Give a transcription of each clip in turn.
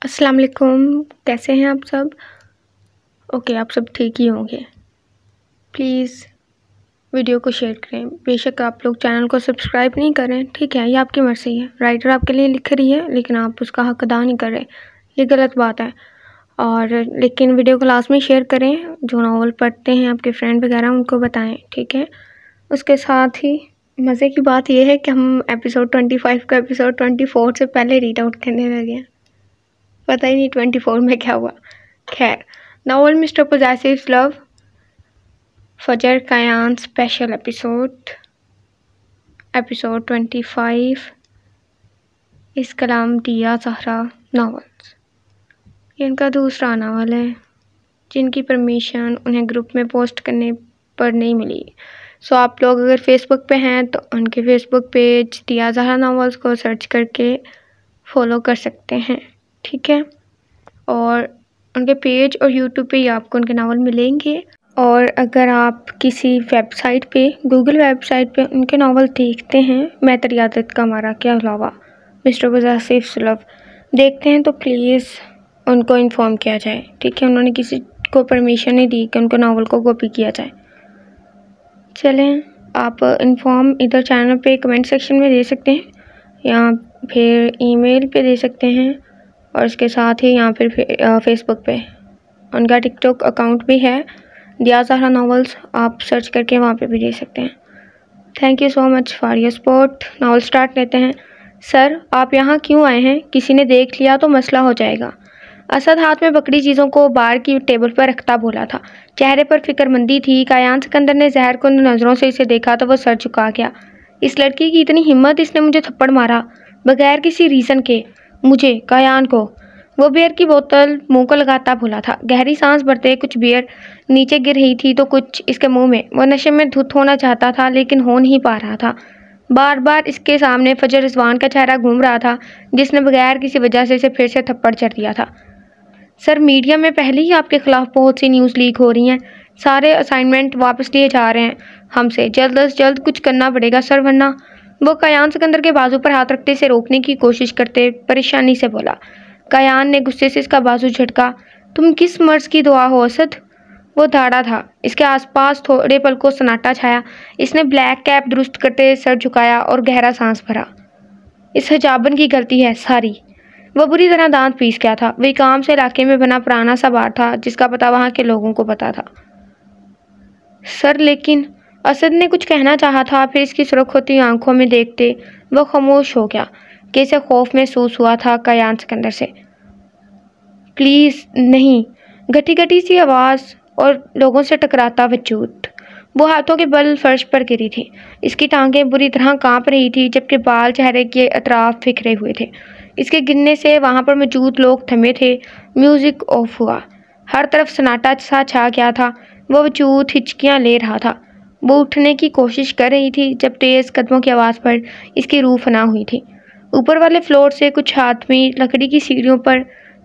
अस्सलाम वालेकुम। कैसे हैं आप सब? ओके, आप सब ठीक ही होंगे। प्लीज़ वीडियो को शेयर करें। बेशक आप लोग चैनल को सब्सक्राइब नहीं करें, ठीक है, ये आपकी मर्ज़ी है। राइटर आपके लिए लिख रही है लेकिन आप उसका हक अदा नहीं कर रहे, ये गलत बात है। और लेकिन वीडियो को लास्ट में शेयर करें। जो नावल पढ़ते हैं आपके फ्रेंड वगैरह उनको बताएं, ठीक है। उसके साथ ही मज़े की बात यह है कि हम एपिसोड 25 का एपिसोड 24 से पहले रीड आउट करने लगे हैं। पता ही नहीं 24 में क्या हुआ। खैर, नावल मिस्टर पोजेसिव लव, फजर कयान स्पेशल एपिसोड 25, इस कलाम दिया ज़हरा नावल्स। ये इनका दूसरा नावल है जिनकी परमिशन उन्हें ग्रुप में पोस्ट करने पर नहीं मिली। सो आप लोग अगर फेसबुक पे हैं तो उनके फेसबुक पेज दिया ज़हरा नावल्स को सर्च करके फॉलो कर सकते हैं, ठीक है। और उनके पेज और यूट्यूब पे ही आपको उनके नावल मिलेंगे। और अगर आप किसी वेबसाइट पे, गूगल वेबसाइट पे उनके नावल देखते हैं, मैं तरियादत का मारा के अलावा मिस्टर पोजेसिव लव देखते हैं, तो प्लीज़ उनको इन्फॉर्म किया जाए, ठीक है। उन्होंने किसी को परमिशन नहीं दी कि उनको नावल को कॉपी किया जाए। चलें, आप इन्फॉर्म इधर चैनल पे कमेंट सेक्शन में दे सकते हैं या फिर ईमेल पे दे सकते हैं। और इसके साथ ही यहाँ फिर फेसबुक पे उनका टिकटॉक अकाउंट भी है, दिया ज़हरा नावल्स, आप सर्च करके वहाँ पे भी दे सकते हैं। Thank you so much for your support. Novel start लेते हैं। सर, आप यहाँ क्यों आए हैं? किसी ने देख लिया तो मसला हो जाएगा। असद हाथ में पकड़ी चीज़ों को बार की टेबल पर रखता बोला था। चेहरे पर फिक्रमंदी थी। कायान सिकंदर ने जहर को नज़रों से इसे देखा तो वह सर झुका गया। इस लड़की की इतनी हिम्मत, इसने मुझे थप्पड़ मारा बगैर किसी रीज़न के। मुझे, कायान को। वो बियर की बोतल मुंह को लगाता बोला था। गहरी सांस भरते कुछ बियर नीचे गिर रही थी तो कुछ इसके मुंह में। वो नशे में धुत होना चाहता था लेकिन हो नहीं पा रहा था। बार बार इसके सामने फजर रिजवान का चेहरा घूम रहा था जिसने बगैर किसी वजह से इसे फिर से थप्पड़ चढ़ दिया था। सर, मीडिया में पहले ही आपके खिलाफ बहुत सी न्यूज़ लीक हो रही हैं। सारे असाइनमेंट वापस लिए जा रहे हैं। हमसे जल्द अज जल्द कुछ करना पड़ेगा सर, वरना। वो कायान सिकंदर के बाजू पर हाथ रखते से रोकने की कोशिश करते परेशानी से बोला। कायान ने गुस्से से इसका बाजू झटका। तुम किस मर्ज की दुआ हो असद? वो धाड़ा था। इसके आसपास थोड़े पल को सन्नाटा छाया। इसने ब्लैक कैप दुरुस्त करते सर झुकाया और गहरा सांस भरा। इस हिजाबन की गलती है सारी। वह बुरी तरह दांत पीस गया था। वही काम से इलाके में बना पुराना सा बार था जिसका पता वहाँ के लोगों को पता था। सर, लेकिन असद ने कुछ कहना चाहा था, फिर इसकी सुर्ख होती आंखों में देखते वह खामोश हो गया कि इसे खौफ महसूस हुआ था कायान सिकंदर से। प्लीज़ नहीं। घटी घटी सी आवाज़ और लोगों से टकराता वजूद। वो हाथों के बल फर्श पर गिरी थी। इसकी टांगें बुरी तरह कांप रही थी जबकि बाल चेहरे के अतराफ बिखरे हुए थे। इसके गिरने से वहाँ पर मौजूद लोग थमे थे। म्यूज़िक ऑफ हुआ। हर तरफ सन्नाटा सा छा गया था। वो वजूद हिचकियाँ ले रहा था। वो उठने की कोशिश कर रही थी जब तेज़ कदमों की आवाज़ पर इसकी रूह फना हुई थी। ऊपर वाले फ्लोर से कुछ आदमी लकड़ी की सीढ़ियों पर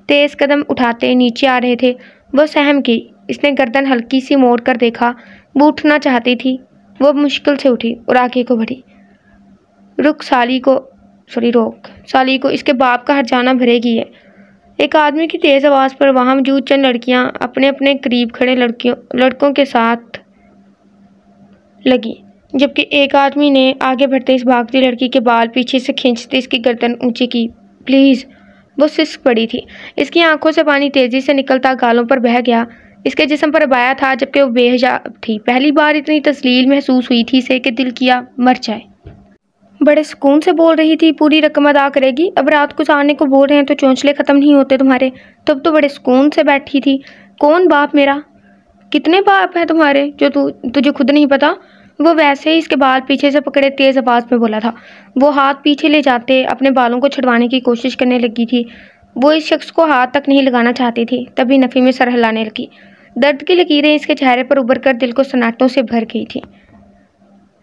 तेज़ कदम उठाते नीचे आ रहे थे। वो सहम गई। इसने गर्दन हल्की सी मोड़ कर देखा। वो उठना चाहती थी। वो मुश्किल से उठी और आगे को बढ़ी। रोक, साली को इसके बाप का हर जाना भरेगी है। एक आदमी की तेज़ आवाज़ पर वहाँ मौजूद चंद लड़कियाँ अपने अपने करीब खड़े लड़कों के साथ लगी, जबकि एक आदमी ने आगे बढ़ते इस भागती लड़की के बाल पीछे से खींचते इसकी गर्दन ऊंची की। प्लीज़। वो सिसक पड़ी थी। इसकी आंखों से पानी तेज़ी से निकलता गालों पर बह गया। इसके जिस्म पर अबाया था जबकि वो बेहिजाब थी। पहली बार इतनी तस्लील महसूस हुई थी इसे कि दिल किया मर जाए। बड़े सुकून से बोल रही थी, पूरी रकम अदा करेगी। अब रात को आने को बोल रहे हैं तो चौंचले ख़त्म नहीं होते तुम्हारे। तब तो बड़े सुकून से बैठी थी। कौन बाप मेरा? कितने बाप हैं तुम्हारे जो तुझे खुद नहीं पता? वो वैसे ही इसके बाल पीछे से पकड़े तेज़ आवाज़ में बोला था। वो हाथ पीछे ले जाते अपने बालों को छुड़वाने की कोशिश करने लगी थी। वो इस शख्स को हाथ तक नहीं लगाना चाहती थी। तभी नफ़ी में सर हिलाने लगी। दर्द की लकीरें इसके चेहरे पर उभर कर दिल को सन्नाटों से भर गई थी।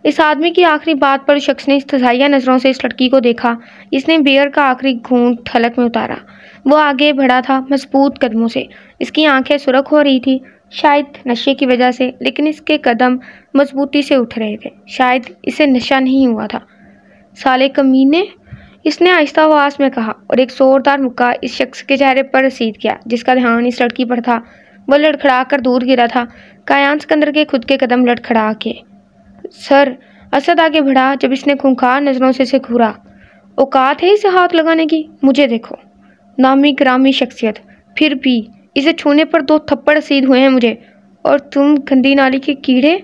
इस आदमी की आखिरी बात पर शख्स ने इस्तज़ाइया नज़रों से इस लड़की को देखा। इसने बियर का आखिरी घूंट हलक में उतारा। वो आगे बढ़ा था मजबूत कदमों से। इसकी आंखें सुर्ख हो रही थी, शायद नशे की वजह से, लेकिन इसके कदम मजबूती से उठ रहे थे। शायद इसे नशा नहीं हुआ था। साले कमीने, इसने आहिस्ता आवाज में कहा और एक जोरदार मुक्का इस शख्स के चेहरे पर रसीद किया जिसका ध्यान इस लड़की पर था। वह लड़खड़ा कर दूर गिरा था। कायान सिकंदर के खुद के कदम लड़खड़ा के। सर, असद आगे बढ़ा जब इसने खूंखार नजरों से इसे घूरा। औकात है इसे हाथ लगाने की? मुझे देखो, नामी ग्रामी शख्सियत, फिर भी इसे छूने पर 2 थप्पड़ रसीद हुए हैं मुझे। और तुम गंदी नाली के कीड़े?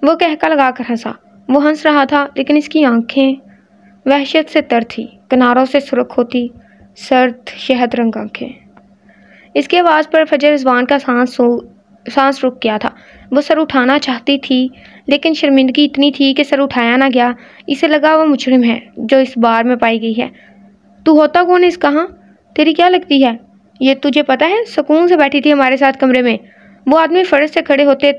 वो कहका लगाकर हंसा। वो हंस रहा था लेकिन इसकी आंखें वहशत से तर थी, किनारों से सुर्ख होती, सर्द शहद रंग आंखें। इसकी आवाज़ पर फजर रिजवान का सांस रुक गया था। वो सर उठाना चाहती थी लेकिन शर्मिंदगी इतनी थी कि सर उठाया ना गया। इसे लगा वो मुजरिम है जो इस बार में पाई गई है। तू होता कौन है इसका? हाँ, तेरी क्या लगती है? ये तुझे पता है? सुकून से बैठी थी हमारे साथ कमरे में। वो आदमी फर्श से खड़े होते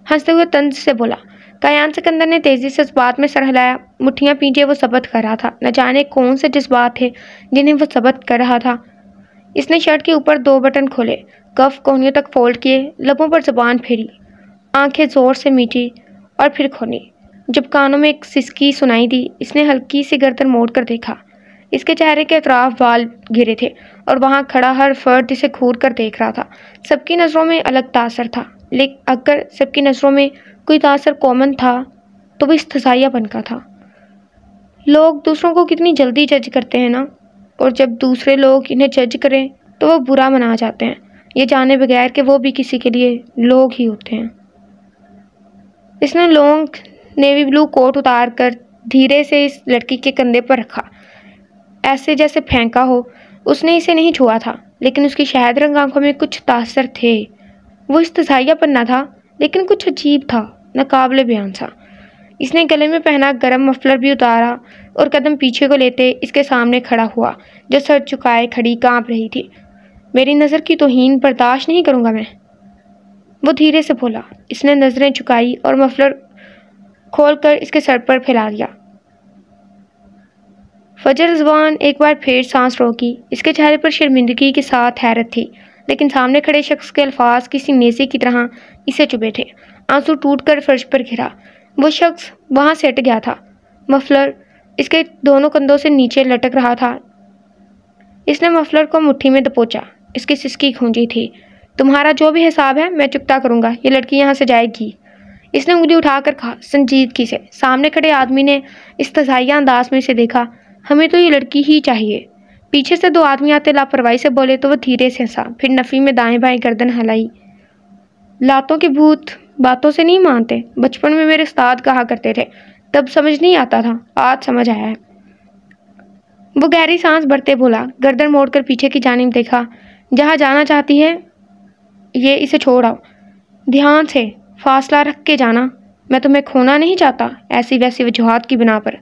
हंसते हुए तंज से बोला। कायान सिकंदर ने तेजी से इस बात में सर हिलाया। मुट्ठियां पीछे वो शपथ कर रहा था। न जाने कौन से जज्बात थे जिन्हें वो शपथ कर रहा था। इसने शर्ट के ऊपर 2 बटन खोले, कफ कोहनियों तक फोल्ड किए, लबों पर जुबान फेरी, आंखें जोर से मीटी और फिर खोली। जब कानों में एक सिसकी सुनाई दी, इसने हल्की सी गर्दन मोड़ कर देखा। इसके चेहरे के अतराफ बाल गिरे थे और वहां खड़ा हर फर्द इसे घूर कर देख रहा था। सबकी नज़रों में अलग तासर था, लेकिन अगर सबकी नज़रों में कोई तासर कॉमन था तो वो इस्तज़ाइयापन का था। लोग दूसरों को कितनी जल्दी जज करते हैं ना, और जब दूसरे लोग इन्हें जज करें तो वो बुरा मना जाते हैं, ये जाने बगैर कि वो भी किसी के लिए लोग ही होते हैं। इसने लॉन्ग नेवी ब्लू कोट उतार कर धीरे से इस लड़की के कंधे पर रखा, ऐसे जैसे फेंका हो। उसने इसे नहीं छुआ था लेकिन उसकी शहद रंग आंखों में कुछ तासर थे। वो इस्तज़ाइयापन न था लेकिन कुछ अजीब था, नाकाबिले बयान सा। इसने गले में पहना गरम मफलर भी उतारा और कदम पीछे को लेते इसके सामने खड़ा हुआ, जो सर झुकाए खड़ी कांप रही थी। मेरी नज़र की तौहीन बर्दाश्त नहीं करूँगा मैं, वो धीरे से बोला। इसने नज़रें झुकाई और मफलर खोलकर इसके सर पर फैला दिया। फजर रिजवान एक बार फिर सांस रोकी। इसके चेहरे पर शर्मिंदगी के साथ हैरत थी, लेकिन सामने खड़े शख्स के अल्फाज किसी नेज़े की तरह इसे चुभे थे। आंसू टूटकर फर्श पर गिरा। वो शख्स वहाँ से हट गया था। मफलर इसके दोनों कंधों से नीचे लटक रहा था। इसने मफलर को मुट्ठी में दबोचा। इसकी सिसकी खूंजी थी। तुम्हारा जो भी हिसाब है मैं चुकता करूँगा, ये लड़की यहाँ से जाएगी। इसने उंगली उठाकर कहा संजीदगी से। सामने खड़े आदमी ने इस्तज़ाइया अंदाज में इसे देखा। हमें तो ये लड़की ही चाहिए। पीछे से 2 आदमी आते लापरवाही से बोले तो वह धीरे से हंसा, फिर नफ़ी में दाएं बाएं गर्दन हिलाई। लातों के भूत बातों से नहीं मानते, बचपन में मेरे उस्ताद कहा करते थे, तब समझ नहीं आता था, आज समझ आया है। वो गहरी सांस भरते बोला, गर्दन मोड़कर पीछे की जानिब देखा। जहाँ जाना चाहती है ये, इसे छोड़ आओ, ध्यान से फासला रख के जाना, मैं तुम्हें खोना नहीं चाहता ऐसी वैसी वजूहात की बिना पर।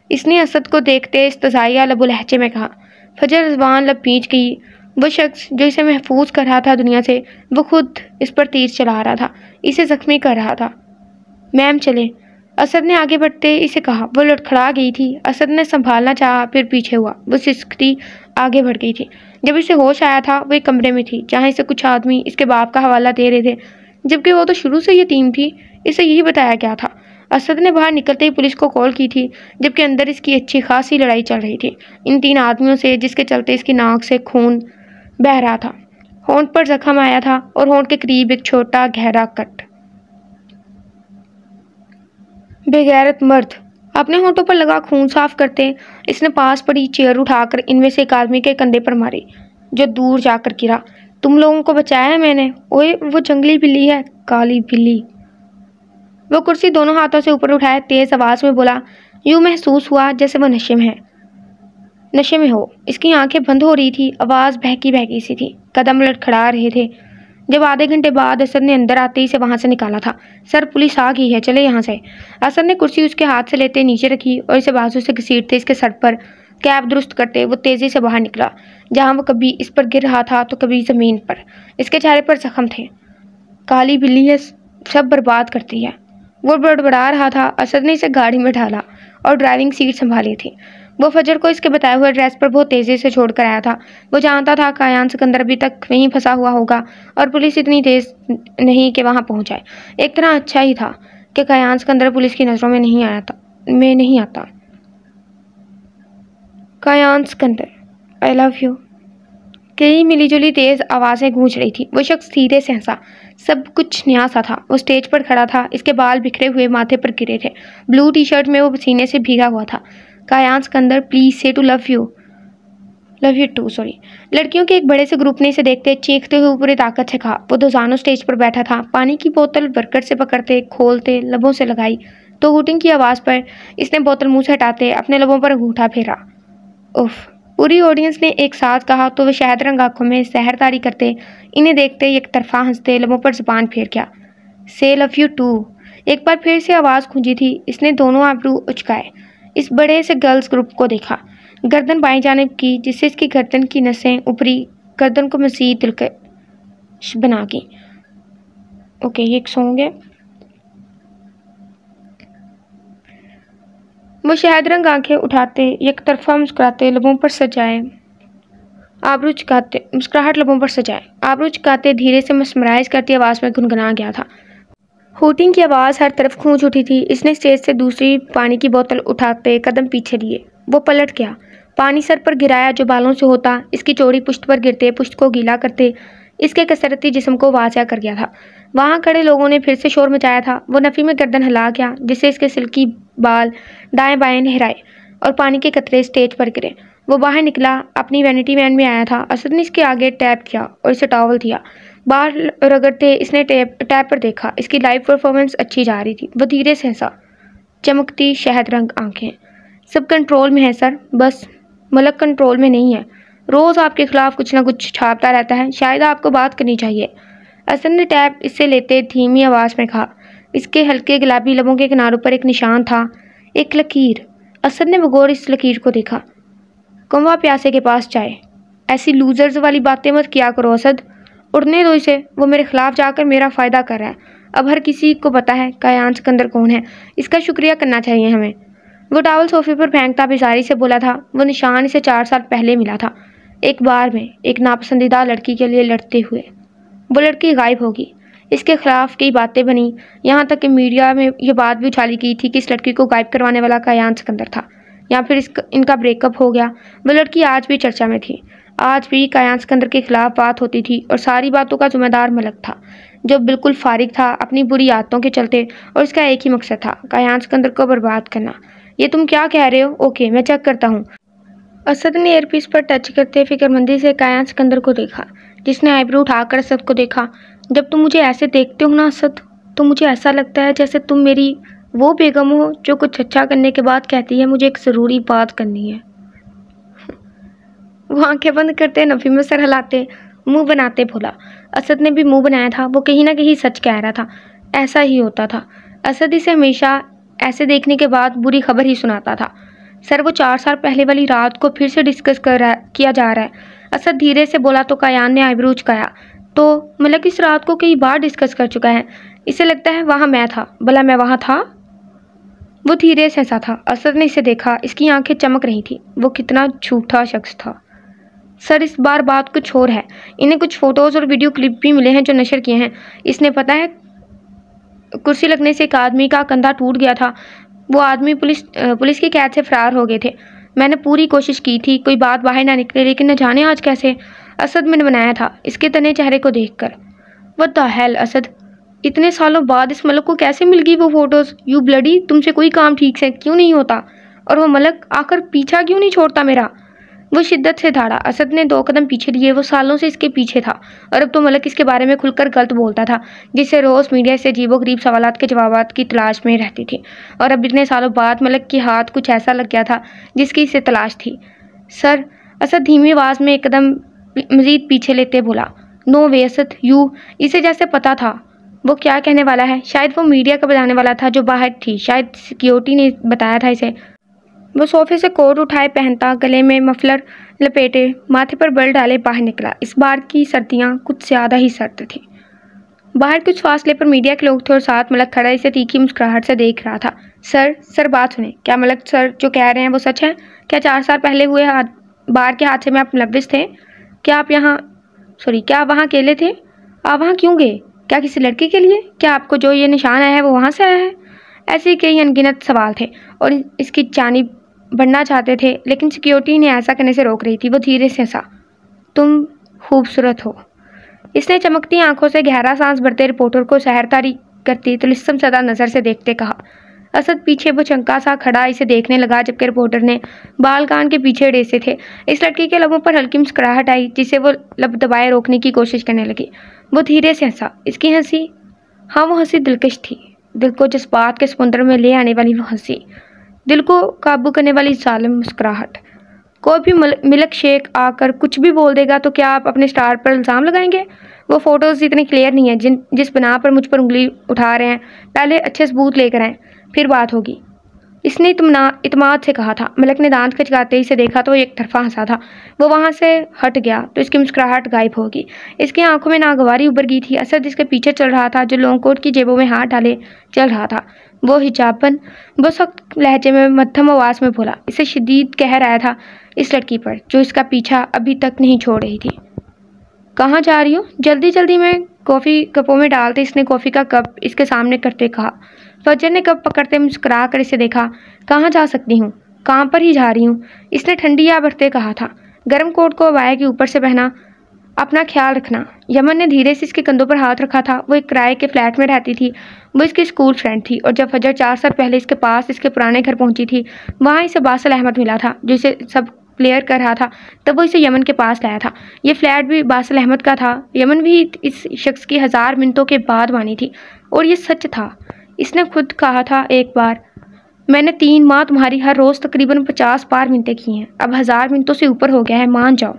इसने असद को देखते इस्तज़ाइया लबो लहजे में कहा। फजर रिजवान लब पींच गई। वो शख्स जो इसे महफूज कर रहा था दुनिया से, वो खुद इस पर तीर चला रहा था, इसे जख्मी कर रहा था। मैम चले, असद ने आगे बढ़ते इसे कहा। वो लड़खड़ा गई थी। असद ने संभालना चाहा, फिर पीछे हुआ। वो सिसकती आगे बढ़ गई थी। जब इसे होश आया था वो एक कमरे में थी जहाँ इसे कुछ आदमी इसके बाप का हवाला दे रहे थे, जबकि वो तो शुरू से यतीम थी। इसे यही बताया गया था। असद ने बाहर निकलते ही पुलिस को कॉल की थी, जबकि अंदर इसकी अच्छी खासी लड़ाई चल रही थी इन 3 आदमियों से, जिसके चलते इसकी नाक से खून बह रहा था। होंठ पर जख्म आया था और होंठ के करीब एक छोटा गहरा कट। बेगैरत मर्द, अपने होंठों पर लगा खून साफ करते इसने पास पड़ी चेयर उठाकर इनमें से एक आदमी के कंधे पर मारी, जो दूर जाकर गिरा। तुम लोगों को बचाया है मैंने। ओए वो जंगली बिल्ली है, काली बिल्ली। वो कुर्सी दोनों हाथों से ऊपर उठाए तेज आवाज में बोला। यूं महसूस हुआ जैसे वो नशे में हो। इसकी आंखें बंद हो रही थी, आवाज़ बहकी बहकी सी थी, कदम लड़खड़ा रहे थे। जब आधे घंटे बाद असद ने अंदर आते ही से वहाँ से निकाला था। सर, पुलिस आ गई है, चले यहाँ से। असद ने कुर्सी उसके हाथ से लेते नीचे रखी और इसे बाजू से घसीटते इसके सर पर कैप दुरुस्त करते वो तेज़ी से बाहर निकला, जहाँ वो कभी इस पर गिर रहा था तो कभी ज़मीन पर। इसके चेहरे पर जख्म थे। काली बिल्ली है, सब बर्बाद करती है, वो बड़बड़ा रहा था। असद ने इसे गाड़ी में ढाला और ड्राइविंग सीट संभाली थी। वो फजर को इसके बताए हुए एड्रेस पर बहुत तेज़ी से छोड़कर आया था। वो जानता था कायान सिकंदर अभी तक वहीं फंसा हुआ होगा और पुलिस इतनी तेज़ नहीं कि वहाँ पहुँच जाए। एक तरह अच्छा ही था कि कायान सिकंदर पुलिस की नज़रों में नहीं आता। Kayan Sikandar, I love you. कई मिलीजुली तेज आवाज़ें गूंज रही थी। वो शख्स धीरे से हंसा। सब कुछ नया सा था। वो स्टेज पर खड़ा था। इसके बाल बिखरे हुए माथे पर गिरे थे। ब्लू टी शर्ट में वो पसीने से भीगा हुआ था। कायान Sikandar, please say to love you too, sorry. लड़कियों के एक बड़े से ग्रुप ने इसे देखते चीखते हुए पूरी ताकत से कहा। वो दोजानो स्टेज पर बैठा था। पानी की बोतल वर्कर से पकड़ते, खोलते, लबों से लगाई तो हुटिंग की आवाज़ पर इसने बोतल मुंह से हटाते अपने लबों पर अंगूठा फेरा। उफ! पूरी ऑडियंस ने एक साथ कहा तो वे शहद रंग आंखों में सहरदारी करते, इन्हें देखते एक तरफा हंसते, लबों पर जुबान फेर गया। से लव यू टू। एक बार फिर से आवाज़ गूंजी थी। इसने दोनों आबरू उचकाए, इस बड़े से गर्ल्स ग्रुप को देखा। गर्दन बाईं जानिब की, जिससे इसकी गर्दन की नसें ऊपरी गर्दन को मज़ीद दिलकश बना गई। ओके, ये एक सॉन्ग है। वो शहद रंग आंखें उठाते, एक तरफा मुस्कुराते, लबों पर सजाए आबरू चुकाते, मुस्कुराहट लबों पर सजाए आबरू चुकाते, धीरे से मस्मराइज करती आवाज़ में गुनगुना गया था। हुटिंग की आवाज़ हर तरफ गूंज उठी थी। इसने स्टेज से दूसरी पानी की बोतल उठाते कदम पीछे लिए। वो पलट गया, पानी सर पर गिराया जो बालों से होता, इसकी चौड़ी पुश्त पर गिरते, पुश्त को गीला करते, इसके कसरती जिस्म को वाज़ा कर गया था। वहाँ खड़े लोगों ने फिर से शोर मचाया था। वो नफ़ी में गर्दन हिला गया, जिससे इसके सिल्की बाल दाएं बाएं लहराए और पानी के कतरे स्टेज पर गिरे। वो बाहर निकला, अपनी वैनिटी वैन में आया था। असद ने इसके आगे टैप किया और इसे टॉवल दिया। बाहर रगड़ते इसने टैप पर देखा। इसकी लाइव परफॉर्मेंस अच्छी जा रही थी। वो धीरे से हंसा, चमकती शहद रंग आंखें। सब कंट्रोल में है सर, बस मलक कंट्रोल में नहीं है। रोज़ आपके खिलाफ कुछ ना कुछ छापता रहता है, शायद आपको बात करनी चाहिए। असद ने टैप इससे लेते धीमी आवाज़ में कहा। इसके हल्के गुलाबी लबों के किनारों पर एक निशान था, एक लकीर। असद ने बगौर इस लकीर को देखा। कौवा प्यासे के पास जाए, ऐसी लूजर्स वाली बातें मत किया करो असद, उड़ने दो इसे। वो मेरे खिलाफ जाकर मेरा फ़ायदा कर रहा है। अब हर किसी को पता है कायान सिकंदर कौन है। इसका शुक्रिया करना चाहिए हमें। वो टावल सोफे पर फेंकता बेजारी से बोला था। वो निशान इसे 4 साल पहले मिला था, एक बार में, एक नापसंदीदा लड़की के लिए लड़ते हुए। वो लड़की गायब होगी। इसके खिलाफ कई बातें बनी, यहाँ तक कि मीडिया में ये बात भी उछाली गई थी कि इस लड़की को गायब करवाने वाला कायान सिकंदर था, या फिर इनका ब्रेकअप हो गया। वो लड़की आज भी चर्चा में थी। आज भी कायान सिकंदर के खिलाफ बात होती थी और सारी बातों का जिम्मेदार मलक था, जो बिल्कुल फारिग था अपनी बुरी आदतों के चलते, और इसका एक ही मकसद था, कायान सिकंदर को बर्बाद करना। ये तुम क्या कह रहे हो? ओके, मैं चेक करता हूँ। असद ने एयरपीस पर टच करते फिक्रमंदी से कायान सिकंदर को देखा, जिसने आईब्रो उठाकर असद को देखा। जब तुम मुझे ऐसे देखते हो ना असद, तो मुझे ऐसा लगता है जैसे तुम मेरी वो बेगम हो जो कुछ अच्छा करने के बाद कहती है मुझे एक ज़रूरी बात करनी है। वो आंखें बंद करते, नफ़ी में सर हिलाते, मुंह बनाते बोला। असद ने भी मुंह बनाया था। वो कहीं ना कहीं सच कह रहा था। ऐसा ही होता था। असद इसे हमेशा ऐसे देखने के बाद बुरी खबर ही सुनाता था। सर, वो 4 साल पहले वाली रात को फिर से डिस्कस किया जा रहा है। असद धीरे से बोला तो कायान ने आईब्रो उचकाया। तो मतलब इस रात को कई बार डिस्कस कर चुका है। इसे लगता है वहाँ मैं था। भला मैं वहाँ था? वो धीरे से हंसा था। असद ने इसे देखा। इसकी आंखें चमक रही थी। वो कितना झूठा शख्स था। सर, इस बार बात कुछ और है। इन्हें कुछ फ़ोटोज़ और वीडियो क्लिप भी मिले हैं जो नशर किए हैं। इसने पता है, कुर्सी लगने से एक आदमी का कंधा टूट गया था। वो आदमी पुलिस की कैद से फरार हो गए थे। मैंने पूरी कोशिश की थी कोई बात बाहर ना निकले, लेकिन न जाने आज कैसे। असद मैंने बनाया था इसके तने चेहरे को देखकर। व्हाट द हेल असद, इतने सालों बाद इस मलक को कैसे मिल गई वो फ़ोटोज़? यू ब्लडी, तुमसे कोई काम ठीक से क्यों नहीं होता? और वो मलक आकर पीछा क्यों नहीं छोड़ता मेरा? वो शिद्दत से धाड़ा। असद ने 2 कदम पीछे लिए। वो सालों से इसके पीछे था और अब तो मलक इसके बारे में खुलकर गलत बोलता था, जिससे रोज़ मीडिया से अजीबोगरीब सवालात के जवाबात की तलाश में रहती थी। और अब इतने सालों बाद मलक के हाथ कुछ ऐसा लग गया था जिसकी इसे तलाश थी। सर, असद धीमी आवाज़ में एक कदम मज़ीद पीछे लेते बोला। नो वे असद, इसे जैसे पता था वो क्या कहने वाला है। शायद वो मीडिया का बताने वाला था जो बाहर थी। शायद सिक्योरिटी ने बताया था इसे। वो सोफे से कोट उठाए पहनता, गले में मफलर लपेटे, माथे पर बल डाले बाहर निकला। इस बार की सर्दियाँ कुछ ज़्यादा ही सर्द थी। बाहर कुछ फासले पर मीडिया के लोग थे और साथ मलक खड़ा इसे तीखी मुस्कुराहट से देख रहा था। सर बात सुने। क्या मलक सर जो कह रहे हैं वो सच है? क्या 4 साल पहले हुए बार के हादसे में आप मुलव्विस थे? क्या आप वहाँ अकेले थे? आप वहाँ क्यों गए? क्या किसी लड़की के लिए? क्या आपको जो ये निशान आया है वो वहाँ से आया है? ऐसे कई अनगिनत सवाल थे और इसकी जानिब बढ़ना चाहते थे, लेकिन सिक्योरिटी ने ऐसा करने से रोक रही थी। वो धीरे से हंसा। तुम खूबसूरत हो। इसने चमकती आंखों से गहरा सांस भरते रिपोर्टर को सहरतारी करती तिलिस्म सदा नज़र से देखते कहा। असद पीछे वो चंका सा खड़ा इसे देखने लगा, जबकि रिपोर्टर ने बाल कान के पीछे डेसे थे। इस लड़की के लबों पर हल्की मुस्कुराहट आई, जिसे वो लब दबाए रोकने की कोशिश करने लगी। वो धीरे से हंसा। इसकी हंसी, हाँ वो हंसी दिलकश थी, दिल को जज्बात के समुद्र में ले आने वाली वो हंसी, दिल को काबू करने वाली जालिम मुस्कुराहट। कोई भी मिल्क शेक आकर कुछ भी बोल देगा तो क्या आप अपने स्टार पर इल्ज़ाम लगाएंगे? वो फ़ोटोज़ इतनी क्लियर नहीं है जिस बना पर मुझ पर उंगली उठा रहे हैं। पहले अच्छे सबूत लेकर आएँ, फिर बात होगी। इसने इत्मीनान से कहा था। मलक ने दांत खचकाते ही इसे देखा तो एक तरफा हंसा था। वो वहाँ से हट गया तो इसकी मुस्कुराहट गायब होगी। इसकी आंखों में नागवारी उभर गई थी। असद इसके पीछे चल रहा था, जो लॉन्ग कोट की जेबों में हाथ डाले चल रहा था। वो हिजाबन वो सख्त लहजे में मध्यम आवाज़ में बोला। इसे शदीद कहर आया था इस लड़की पर, जो इसका पीछा अभी तक नहीं छोड़ रही थी। कहाँ जा रही हो? जल्दी जल्दी में कॉफ़ी कपों में डालते इसने कॉफ़ी का कप इसके सामने करते कहा। फजर ने कप पकड़ते मुस्कुरा कर इसे देखा। कहाँ जा सकती हूँ? काम पर ही जा रही हूँ, इसने ठंडी या भरते कहा था। गर्म कोट को अबाया के ऊपर से पहना। अपना ख्याल रखना। यमन ने धीरे से इसके कंधों पर हाथ रखा था। वो एक किराए के फ्लैट में रहती थी। वो इसकी स्कूल फ्रेंड थी और जब फजर 4 साल पहले इसके पास इसके पुराने घर पहुंची थी, वहाँ इसे बासिल अहमद मिला था, जो इसे सब क्लियर कर रहा था। तब वो इसे यमन के पास लाया था। ये फ्लैट भी बासिल अहमद का था। यमन भी इस शख्स की 1000 मिनटों के बाद मानी थी और ये सच था। इसने खुद कहा था एक बार, मैंने 3 माह तुम्हारी हर रोज़ तकरीबन 50 बार मिनटें की हैं। अब 1000 मिनटों से ऊपर हो गया है, मान जाओ।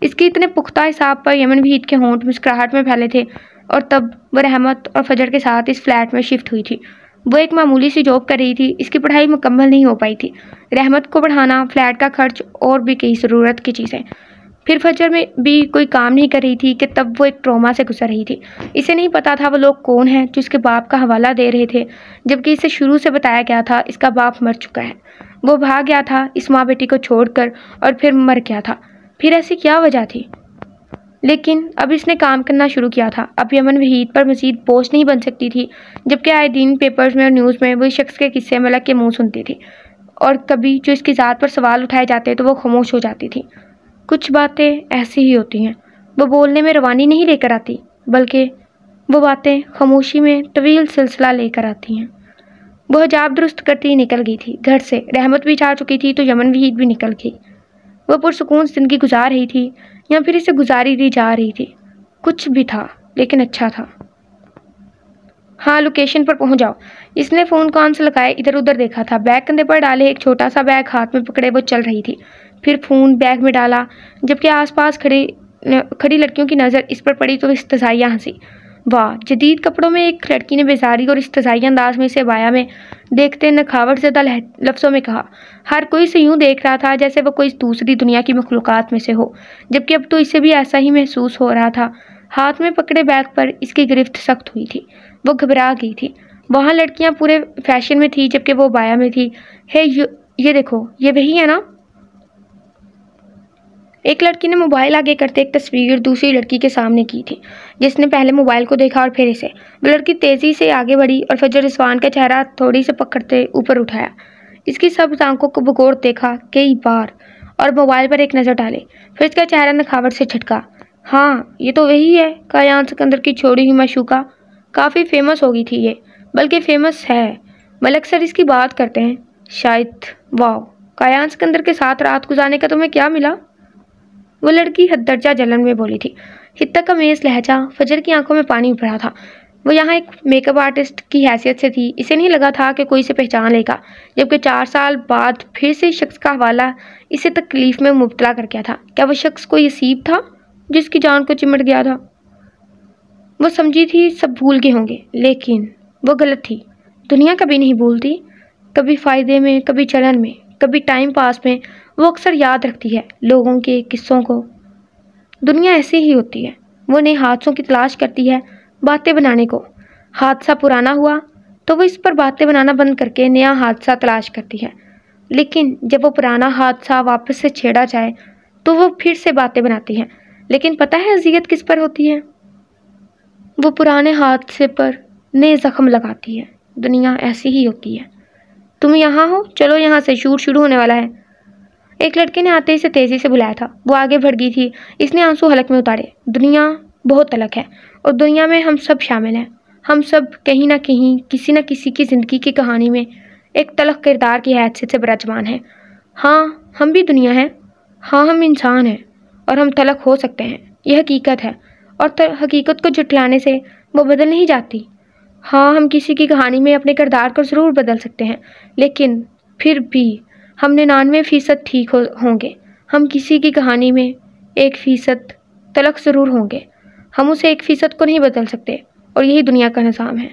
इसके इतने पुख्ता हिसाब पर यमन भी के होंठ मुस्कुराहट में फैले थे। और तब वह रहमत और फजर के साथ इस फ्लैट में शिफ्ट हुई थी। वो एक मामूली सी जॉब कर रही थी। इसकी पढ़ाई मुकम्मल नहीं हो पाई थी। रहमत को पढ़ाना, फ्लैट का खर्च और भी कई ज़रूरत की चीज़ें। फिर फजर में भी कोई काम नहीं कर रही थी कि तब वो एक ट्रॉमा से गुजर रही थी। इसे नहीं पता था वो लोग कौन हैं जो इसके बाप का हवाला दे रहे थे, जबकि इसे शुरू से बताया गया था इसका बाप मर चुका है। वो भाग गया था इस माँ बेटी को छोड़कर और फिर मर गया था। फिर ऐसी क्या वजह थी? लेकिन अब इसने काम करना शुरू किया था। अब यमन वहीद पर मज़ीद बोझ नहीं बन सकती थी, जबकि आए दिन पेपर्स में और न्यूज़ में वही शख्स के किस्से मलक के मुँह सुनती थी। और कभी जो इसकी ज़ात पर सवाल उठाए जाते तो वो खामोश हो जाती थी। कुछ बातें ऐसी ही होती हैं, वो बोलने में रवानी नहीं लेकर आती, बल्कि वो बातें खामोशी में तवील सिलसिला लेकर आती हैं। वो हिजाब दुरुस्त करती निकल गई थी घर से। रहमत भी जा चुकी थी तो यमन वहीद भी निकल गई। वो पुरसुकून ज़िंदगी गुजार रही थी या फिर इसे गुजारी दी जा रही थी। कुछ भी था, लेकिन अच्छा था। हाँ, लोकेशन पर पहुंच जाओ। इसने फ़ोन कान से लगाए इधर उधर देखा था। बैग कंधे पर डाले, एक छोटा सा बैग हाथ में पकड़े वो चल रही थी। फिर फ़ोन बैग में डाला। जबकि आसपास खड़ी लड़कियों की नज़र इस पर पड़ी तो इस्तज़ाइया हंसी। वाह! जदीद कपड़ों में एक लड़की ने बेजारी और इस्तज़ाइया अंदाज में इसे बाया में देखते नखावट ज़दा लफ्ज़ों में कहा। हर कोई इसे यूँ देख रहा था जैसे वो कोई दूसरी दुनिया की मखलूक़ात में से हो, जबकि अब तो इसे भी ऐसा ही महसूस हो रहा था। हाथ में पकड़े बैग पर इसकी गिरफ्त सख्त हुई थी। वो घबरा गई थी। वहाँ लड़कियाँ पूरे फैशन में थी, जबकि वो बाया में थी। हे ये देखो, ये वही है ना? एक लड़की ने मोबाइल आगे करते एक तस्वीर दूसरी लड़की के सामने की थी, जिसने पहले मोबाइल को देखा और फिर इसे। वो लड़की तेज़ी से आगे बढ़ी और फजर रिजवान का चेहरा थोड़ी से पकड़ते ऊपर उठाया। इसकी सब आंखों को भगोड़ देखा कई बार और मोबाइल पर एक नज़र डाले। फिर इसका चेहरा नखावट से झटका। हाँ, ये तो वही है, कायान सिकंदर की छोड़ी हुई माशूका। काफ़ी फेमस हो गई थी ये, बल्कि फेमस है। मलक सर इसकी बात करते हैं शायद। वाह, कायान सिकंदर के साथ रात गुजारने का तुम्हें क्या मिला? वो लड़की हददर्जा जलन में बोली थी। हित्ता का मेज़ लहजा। फजर की आंखों में पानी उभरा था। वो यहाँ एक मेकअप आर्टिस्ट की हैसियत से थी। इसे नहीं लगा था कि कोई इसे पहचान लेगा, जबकि 4 साल बाद फिर से शख्स का हवाला इसे तकलीफ़ में मुब्तला कर गया था। क्या वो शख्स कोई असीब था जिसकी जान को चिमट गया था? वो समझी थी सब भूल गए होंगे, लेकिन वो गलत थी। दुनिया कभी नहीं भूलती, कभी फ़ायदे में, कभी चलन में, कभी टाइम पास में। वो अक्सर याद रखती है लोगों के किस्सों को। दुनिया ऐसी ही होती है। वो नए हादसों की तलाश करती है बातें बनाने को। हादसा पुराना हुआ तो वो इस पर बातें बनाना बंद करके नया हादसा तलाश करती है। लेकिन जब वो पुराना हादसा वापस से छेड़ा जाए तो वो फिर से बातें बनाती है। लेकिन पता है अज़ियत किस पर होती है? वो पुराने हादसे पर नए ज़ख्म लगाती है। दुनिया ऐसी ही होती है। तुम यहाँ हो, चलो यहाँ से, शूट शुरू होने वाला है। एक लड़के ने आते ही इसे तेजी से बुलाया था। वो आगे बढ़ गई थी। इसने आंसू हलक में उतारे। दुनिया बहुत अलग है और दुनिया में हम सब शामिल हैं। हम सब कहीं ना कहीं किसी न किसी की ज़िंदगी की कहानी में एक तलख किरदार की हैसियत से विराजमान है। हाँ, हम भी दुनिया हैं। हाँ, हम इंसान हैं और हम तलख हो सकते हैं। यह हकीकत है और हकीकत को झुठलाने से वो बदल नहीं जाती। हाँ, हम किसी की कहानी में अपने किरदार को ज़रूर बदल सकते हैं, लेकिन फिर भी हम 99% ठीक होंगे। हम किसी की कहानी में 1% तलख ज़रूर होंगे। हम उसे 1% को नहीं बदल सकते और यही दुनिया का निज़ाम है।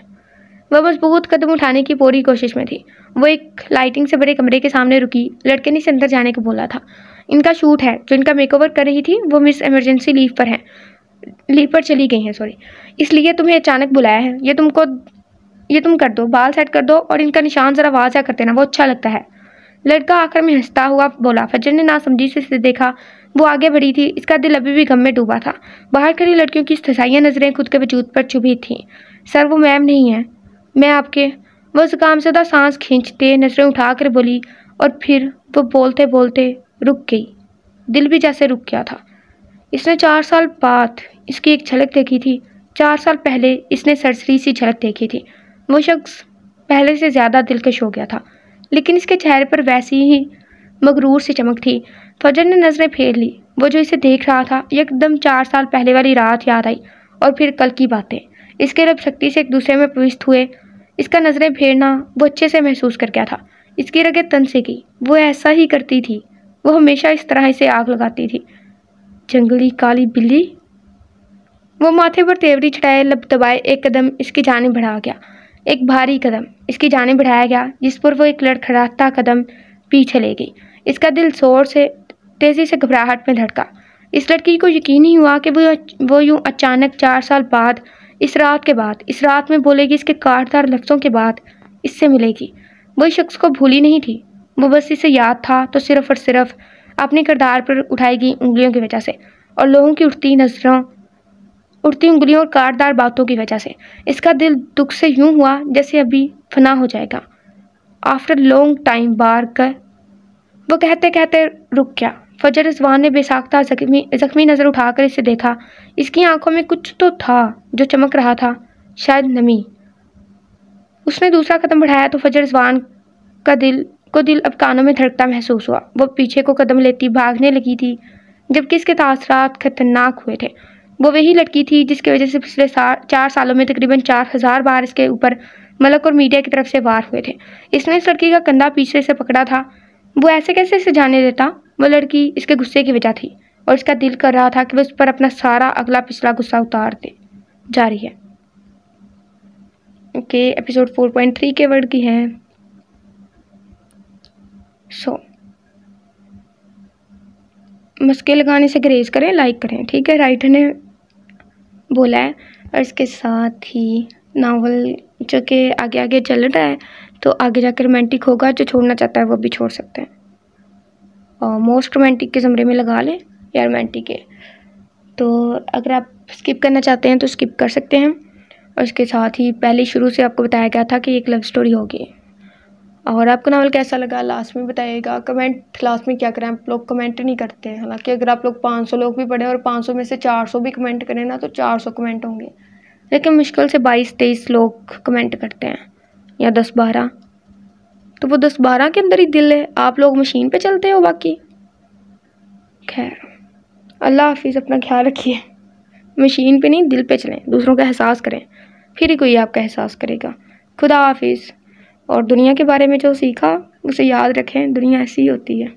वह मजबूत कदम उठाने की पूरी कोशिश में थी। वो एक लाइटिंग से बड़े कमरे के सामने रुकी। लड़के ने इसे अंदर जाने को बोला था। इनका शूट है। जो इनका मेकओवर कर रही थी वो मिस इमरजेंसी लीव पर चली गई हैं, सॉरी, इसलिए तुम्हें अचानक बुलाया है। ये तुम कर दो, बाल सेट कर दो और इनका निशान ज़रा वाज़ा कर देना, वो अच्छा लगता है। लड़का आखिर में हंसता हुआ बोला। फजर ने नासमझी से इसे देखा। वो आगे बढ़ी थी। इसका दिल अभी भी गम में डूबा था। बाहर खड़ी लड़कियों की स्थैर्य नज़रें खुद के वजूद पर चुभी थीं। सर, वो मैम नहीं है, मैं आपके। वो ज़ुकामज़दा सांस खींचते नज़रें उठाकर बोली और फिर वो बोलते बोलते रुक गई। दिल भी जैसे रुक गया था। इसने 4 साल बाद इसकी एक झलक देखी थी। 4 साल पहले इसने सरसरी सी झलक देखी थी। वो शख्स पहले से ज़्यादा दिलकश हो गया था, लेकिन इसके चेहरे पर वैसी ही मगरूर सी चमक थी। फजर ने नज़रें फेर ली। वो जो इसे देख रहा था, एकदम 4 साल पहले वाली रात याद आई और फिर कल की बातें। इसके रब शक्ति से एक दूसरे में प्रविष्ट हुए। इसका नज़रें फेरना वो अच्छे से महसूस कर गया था। इसकी रगें तन से की। वो ऐसा ही करती थी। वो हमेशा इस तरह इसे आग लगाती थी। जंगली काली बिल्ली। वो माथे पर तेवरी चढ़ाए लब दबाए एक कदम इसकी जानिब बढ़ा गया। एक भारी कदम इसकी जानिब बढ़ाया गया, जिस पर वो एक लड़खड़ाता कदम पीछे ले गई। इसका दिल जोर से तेज़ी से घबराहट में धड़का। इस लड़की को यकीन नहीं हुआ कि वो यूं अचानक 4 साल बाद, इस रात में बोलेगी, इसके काटदार लफ्ज़ों के बाद इससे मिलेगी। वो इस शख्स को भूली नहीं थी। वो बस इसे याद था तो सिर्फ और सिर्फ अपने किरदार पर उठाई गई उंगलियों की वजह से और लोगों की उड़ती उंगलियों और काटदार बातों की वजह से। इसका दिल दुख से यूं हुआ जैसे अभी फना हो जाएगा। आफ्टर लॉन्ग टाइम बार कर वो कहते कहते रुक गया। फजर रिजवान ने बेसाख्ता जख्मी नज़र उठाकर इसे देखा। इसकी आंखों में कुछ तो था जो चमक रहा था, शायद नमी। उसने दूसरा कदम बढ़ाया तो फजर रिजवान का दिल अब कानों में धड़कता महसूस हुआ। वो पीछे को कदम लेती भागने लगी थी, जबकि इसके तासरात खतरनाक हुए थे। वो वही लड़की थी जिसकी वजह से पिछले 4 सालों में तकरीबन 4000 बार इसके ऊपर मलक और मीडिया की तरफ से वार हुए थे। इसने इस लड़की का कंधा पीछे से पकड़ा था। वो ऐसे कैसे इसे जाने देता? वो लड़की इसके गुस्से की वजह थी और इसका दिल कर रहा था कि वो इस पर अपना सारा अगला पिछला गुस्सा उतार दे। जारी है। ओके, एपिसोड 4.3 के वर्ड की है। मस्के लगाने से ग्रेज करें, लाइक करें, ठीक है, राइटर ने बोला है। और इसके साथ ही नावल जो कि आगे आगे चल रहा है, तो आगे जाकर रोमांटिक होगा। जो छोड़ना चाहता है वो भी छोड़ सकते हैं। और मोस्ट रोमांटिक के ज़मरे में लगा लें या रोमांटिक है, तो अगर आप स्किप करना चाहते हैं तो स्किप कर सकते हैं। और इसके साथ ही पहले शुरू से आपको बताया गया था कि एक लव स्टोरी होगी। और आपको नावल कैसा लगा लास्ट में बताइएगा। कमेंट लास्ट में क्या करें, आप लोग कमेंट नहीं करते हैं। हालांकि अगर आप लोग 500 लोग भी पढ़े और 500 में से 400 भी कमेंट करें ना, तो 400 कमेंट होंगे, लेकिन मुश्किल से 22-23 लोग कमेंट करते हैं, या 10-12। तो वो 10-12 के अंदर ही दिल है। आप लोग मशीन पे चलते हो बाकी। खैर, अल्लाह हाफिज़, अपना ख्याल रखिए। मशीन पे नहीं, दिल पे चलें, दूसरों का एहसास करें, फिर ही कोई आपका एहसास करेगा। खुदा हाफिज़। और दुनिया के बारे में जो सीखा उसे याद रखें। दुनिया ऐसी ही होती है।